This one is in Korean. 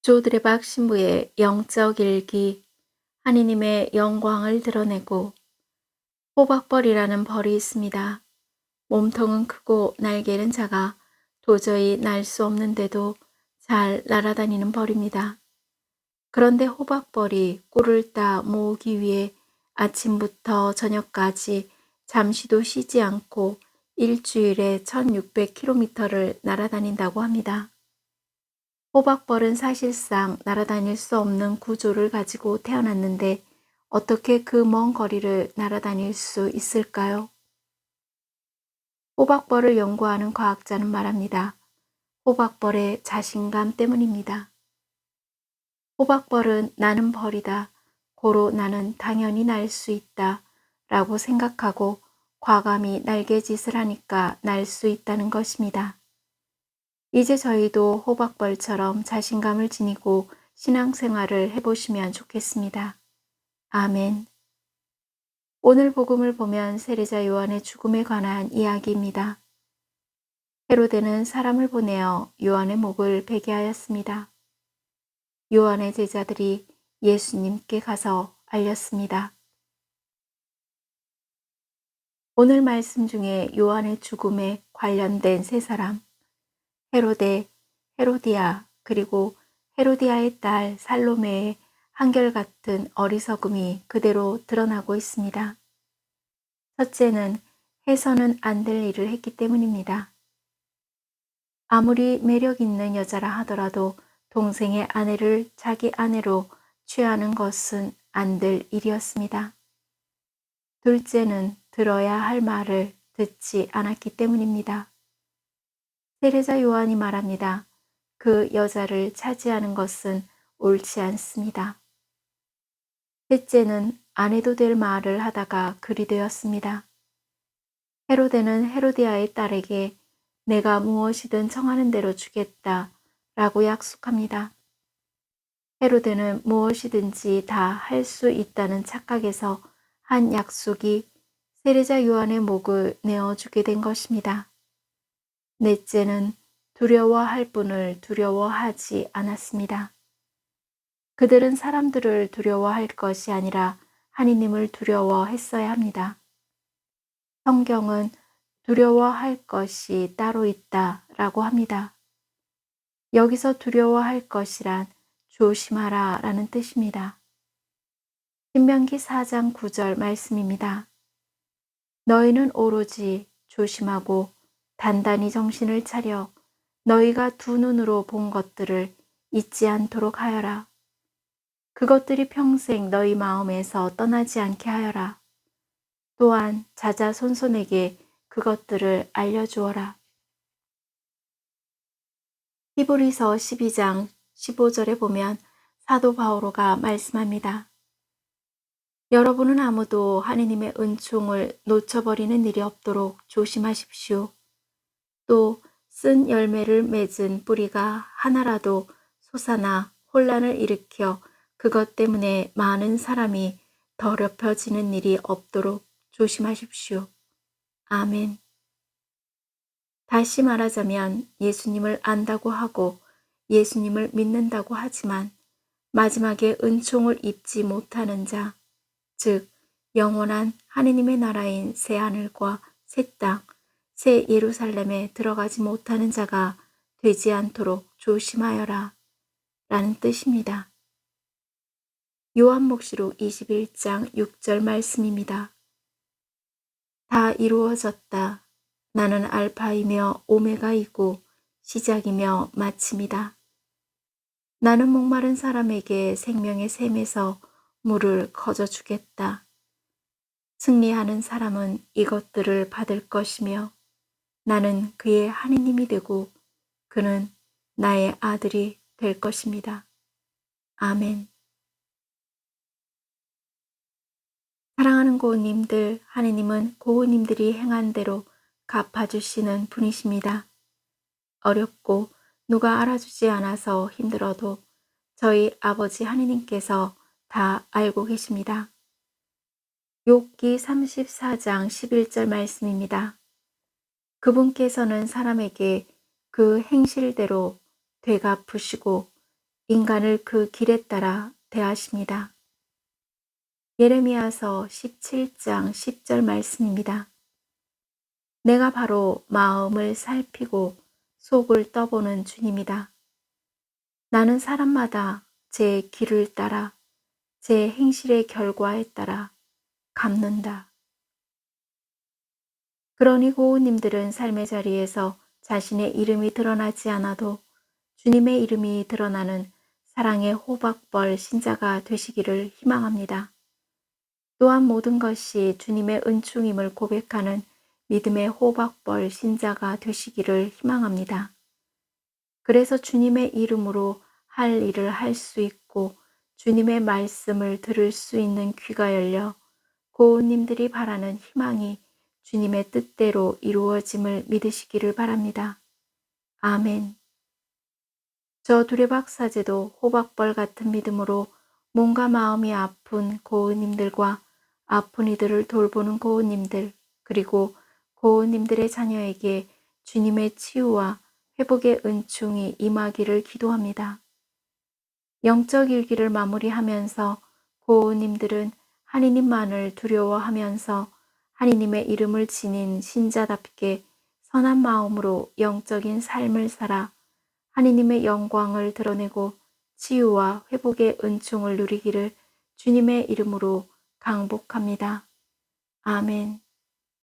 조드레박 신부의 영적 일기, 하느님의 영광을 드러내고. 호박벌이라는 벌이 있습니다. 몸통은 크고 날개는 작아 도저히 날 수 없는데도 잘 날아다니는 벌입니다. 그런데 호박벌이 꿀을 따 모으기 위해 아침부터 저녁까지 잠시도 쉬지 않고 일주일에 1600km를 날아다닌다고 합니다. 호박벌은 사실상 날아다닐 수 없는 구조를 가지고 태어났는데 어떻게 그 먼 거리를 날아다닐 수 있을까요? 호박벌을 연구하는 과학자는 말합니다. 호박벌의 자신감 때문입니다. 호박벌은 나는 벌이다. 고로 나는 당연히 날 수 있다. 라고 생각하고 과감히 날개짓을 하니까 날 수 있다는 것입니다. 이제 저희도 호박벌처럼 자신감을 지니고 신앙생활을 해보시면 좋겠습니다. 아멘. 오늘 복음을 보면 세례자 요한의 죽음에 관한 이야기입니다. 헤로데는 사람을 보내어 요한의 목을 베게 하였습니다. 요한의 제자들이 예수님께 가서 알렸습니다. 오늘 말씀 중에 요한의 죽음에 관련된 세 사람, 헤로데, 헤로디아, 그리고 헤로디아의 딸 살로메의 한결같은 어리석음이 그대로 드러나고 있습니다. 첫째는 해서는 안 될 일을 했기 때문입니다. 아무리 매력 있는 여자라 하더라도 동생의 아내를 자기 아내로 취하는 것은 안 될 일이었습니다. 둘째는 들어야 할 말을 듣지 않았기 때문입니다. 세례자 요한이 말합니다. 그 여자를 차지하는 것은 옳지 않습니다. 셋째는 안 해도 될 말을 하다가 그리 되었습니다. 헤로데는 헤로디아의 딸에게 내가 무엇이든 청하는 대로 주겠다 라고 약속합니다. 헤로데는 무엇이든지 다 할 수 있다는 착각에서 한 약속이 세례자 요한의 목을 내어주게 된 것입니다. 넷째는 두려워할 분을 두려워하지 않았습니다. 그들은 사람들을 두려워할 것이 아니라 하느님을 두려워했어야 합니다. 성경은 두려워할 것이 따로 있다 라고 합니다. 여기서 두려워할 것이란 조심하라 라는 뜻입니다. 신명기 4장 9절 말씀입니다. 너희는 오로지 조심하고 단단히 정신을 차려 너희가 두 눈으로 본 것들을 잊지 않도록 하여라. 그것들이 평생 너희 마음에서 떠나지 않게 하여라. 또한 자자손손에게 그것들을 알려주어라. 히브리서 12장 15절에 보면 사도 바오로가 말씀합니다. 여러분은 아무도 하느님의 은총을 놓쳐버리는 일이 없도록 조심하십시오. 또 쓴 열매를 맺은 뿌리가 하나라도 솟아나 혼란을 일으켜 그것 때문에 많은 사람이 더럽혀지는 일이 없도록 조심하십시오. 아멘. 다시 말하자면 예수님을 안다고 하고 예수님을 믿는다고 하지만 마지막에 은총을 입지 못하는 자, 즉 영원한 하느님의 나라인 새하늘과 새 땅, 새 예루살렘에 들어가지 못하는 자가 되지 않도록 조심하여라 라는 뜻입니다. 요한복시록 21장 6절 말씀입니다. 다 이루어졌다. 나는 알파이며 오메가이고 시작이며 마침이다. 나는 목마른 사람에게 생명의 샘에서 물을 거저주겠다. 승리하는 사람은 이것들을 받을 것이며 나는 그의 하느님이 되고 그는 나의 아들이 될 것입니다. 아멘. 사랑하는 고우님들, 하느님은 고우님들이 행한 대로 갚아주시는 분이십니다. 어렵고 누가 알아주지 않아서 힘들어도 저희 아버지 하느님께서 다 알고 계십니다. 욥기 34장 11절 말씀입니다. 그분께서는 사람에게 그 행실대로 되갚으시고 인간을 그 길에 따라 대하십니다. 예레미야서 17장 10절 말씀입니다. 내가 바로 마음을 살피고 속을 떠보는 주님이다. 나는 사람마다 제 길을 따라 제 행실의 결과에 따라 갚는다. 그러니 고우님들은 삶의 자리에서 자신의 이름이 드러나지 않아도 주님의 이름이 드러나는 사랑의 호박벌 신자가 되시기를 희망합니다. 또한 모든 것이 주님의 은총임을 고백하는 믿음의 호박벌 신자가 되시기를 희망합니다. 그래서 주님의 이름으로 할 일을 할 수 있고 주님의 말씀을 들을 수 있는 귀가 열려 고우님들이 바라는 희망이 주님의 뜻대로 이루어짐을 믿으시기를 바랍니다. 아멘. 저 두레박사제도 호박벌 같은 믿음으로 몸과 마음이 아픈 고우님들과 아픈 이들을 돌보는 고우님들, 그리고 고우님들의 자녀에게 주님의 치유와 회복의 은총이 임하기를 기도합니다. 영적 일기를 마무리하면서 고우님들은 하느님만을 두려워하면서 하느님의 이름을 지닌 신자답게 선한 마음으로 영적인 삶을 살아 하느님의 영광을 드러내고 치유와 회복의 은총을 누리기를 주님의 이름으로 강복합니다. 아멘.